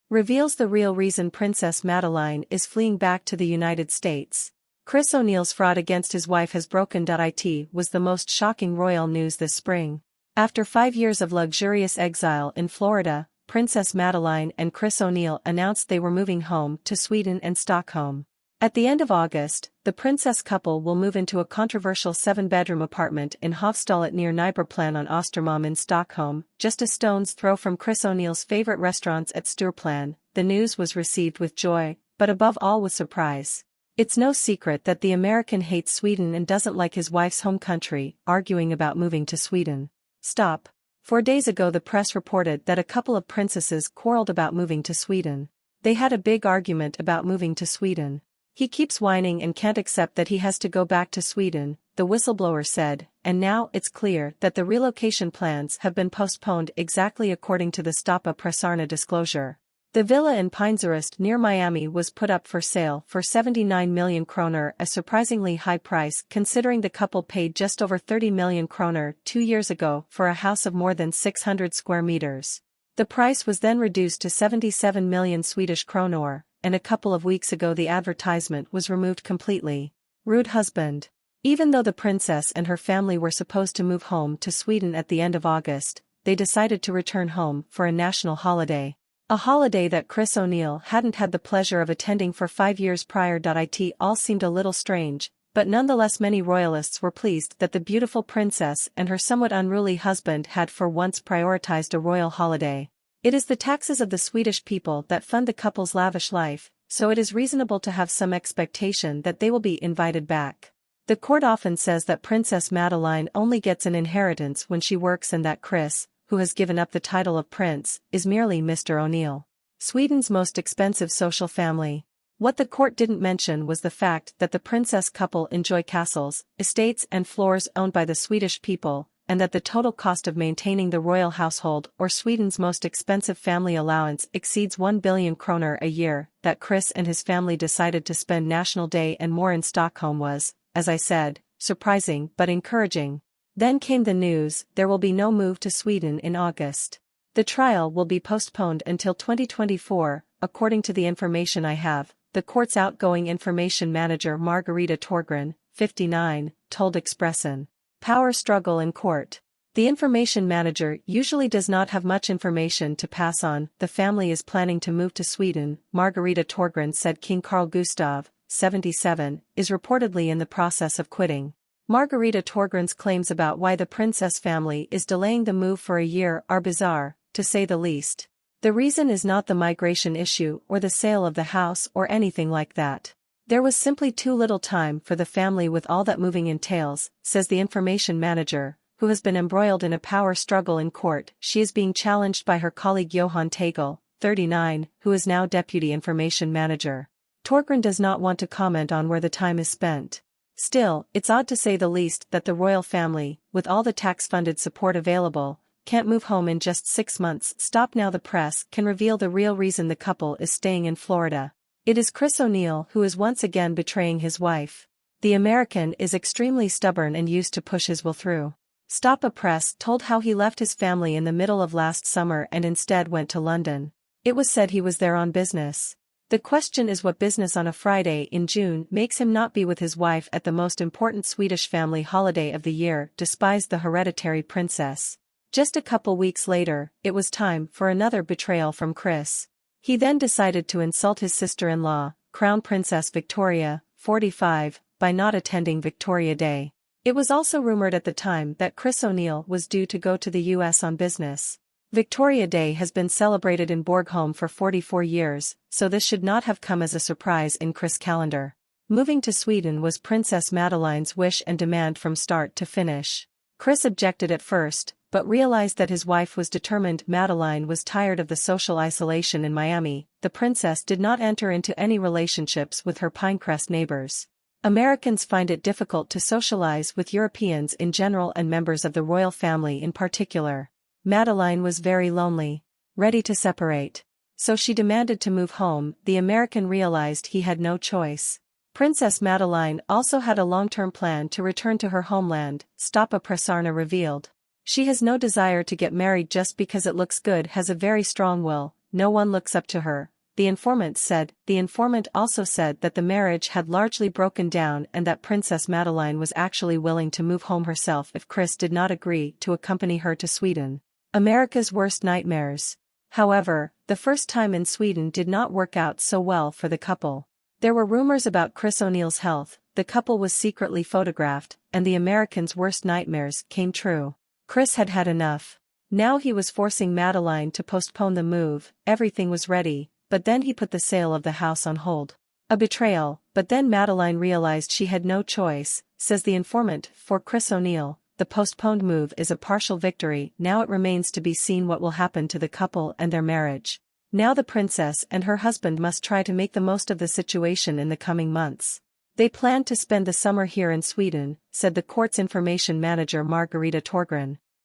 reveals the real reason Princess Madeleine is fleeing back to the United States. Chris O'Neal's fraud against his wife has broken.It was the most shocking royal news this spring. After 5 years of luxurious exile in Florida, Princess Madeleine and Chris O'Neal announced they were moving home to Sweden and Stockholm. At the end of August, the princess couple will move into a controversial 7-bedroom apartment in Hovstallet near Nybroplan on Östermalm in Stockholm, just a stone's throw from Chris O'Neal's favorite restaurants at Stureplan. The news was received with joy, but above all with surprise. It's no secret that the American hates Sweden and doesn't like his wife's home country, arguing about moving to Sweden. Stop. 4 days ago the press reported that a couple of princesses quarreled about moving to Sweden. They had a big argument about moving to Sweden. He keeps whining and can't accept that he has to go back to Sweden, the whistleblower said, and now it's clear that the relocation plans have been postponed exactly according to the Stoppa Pressarna disclosure. The villa in Pinezurist near Miami was put up for sale for 79 million kroner, a surprisingly high price considering the couple paid just over 30 million kroner 2 years ago for a house of more than 600 square meters. The price was then reduced to 77 million Swedish kronor, and a couple of weeks ago the advertisement was removed completely. Rude husband. Even though the princess and her family were supposed to move home to Sweden at the end of August, they decided to return home for a national holiday. A holiday that Chris O'Neal hadn't had the pleasure of attending for 5 years prior. It all seemed a little strange, but nonetheless many royalists were pleased that the beautiful princess and her somewhat unruly husband had for once prioritized a royal holiday. It is the taxes of the Swedish people that fund the couple's lavish life, so it is reasonable to have some expectation that they will be invited back. The court often says that Princess Madeleine only gets an inheritance when she works and that Chris, who has given up the title of prince, is merely Mr. O'Neal. Sweden's most expensive social family. What the court didn't mention was the fact that the princess couple enjoy castles, estates and floors owned by the Swedish people, and that the total cost of maintaining the royal household or Sweden's most expensive family allowance exceeds 1 billion kroner a year. That Chris and his family decided to spend National Day and more in Stockholm was, as I said, surprising but encouraging. Then came the news there will be no move to Sweden in August. The trial will be postponed until 2024, according to the information I have, the court's outgoing information manager Margareta Torgren, 59, told Expressen. Power struggle in court. The information manager usually does not have much information to pass on. The family is planning to move to Sweden, Margareta Torgren said. King Carl Gustaf, 77, is reportedly in the process of quitting. Margareta Torgren's claims about why the princess family is delaying the move for a year are bizarre, to say the least. The reason is not the migration issue or the sale of the house or anything like that. There was simply too little time for the family with all that moving entails, says the information manager, who has been embroiled in a power struggle in court. She is being challenged by her colleague Johan Tegel, 39, who is now deputy information manager. Torgren does not want to comment on where the time is spent. Still, it's odd to say the least that the royal family, with all the tax-funded support available, can't move home in just 6 months. Stop now. The press can reveal the real reason the couple is staying in Florida. It is Chris O'Neal who is once again betraying his wife. The American is extremely stubborn and used to push his will through. Stoppa Press told how he left his family in the middle of last summer and instead went to London. It was said he was there on business. The question is what business on a Friday in June makes him not be with his wife at the most important Swedish family holiday of the year, despised the hereditary princess. Just a couple weeks later, it was time for another betrayal from Chris. He then decided to insult his sister-in-law, Crown Princess Victoria, 45, by not attending Victoria Day. It was also rumored at the time that Chris O'Neal was due to go to the US on business. Victoria Day has been celebrated in Borgholm for 44 years, so this should not have come as a surprise in Chris' calendar. Moving to Sweden was Princess Madeleine's wish and demand from start to finish. Chris objected at first, but realized that his wife was determined. Madeleine was tired of the social isolation in Miami. The princess did not enter into any relationships with her Pinecrest neighbors. Americans find it difficult to socialize with Europeans in general and members of the royal family in particular. Madeleine was very lonely, ready to separate. So she demanded to move home. The American realized he had no choice. Princess Madeleine also had a long-term plan to return to her homeland, Stoppa Pressarna revealed. She has no desire to get married just because it looks good, has a very strong will, no one looks up to her, the informant said. The informant also said that the marriage had largely broken down and that Princess Madeleine was actually willing to move home herself if Chris did not agree to accompany her to Sweden. America's worst nightmares. However, the first time in Sweden did not work out so well for the couple. There were rumors about Chris O'Neal's health, the couple was secretly photographed, and the Americans' worst nightmares came true. Chris had had enough. Now he was forcing Madeleine to postpone the move. Everything was ready, but then he put the sale of the house on hold. A betrayal, but then Madeleine realized she had no choice, says the informant. For Chris O'Neal, the postponed move is a partial victory. Now it remains to be seen what will happen to the couple and their marriage. Now the princess and her husband must try to make the most of the situation in the coming months. They plan to spend the summer here in Sweden, said the court's information manager Margareta Torgren.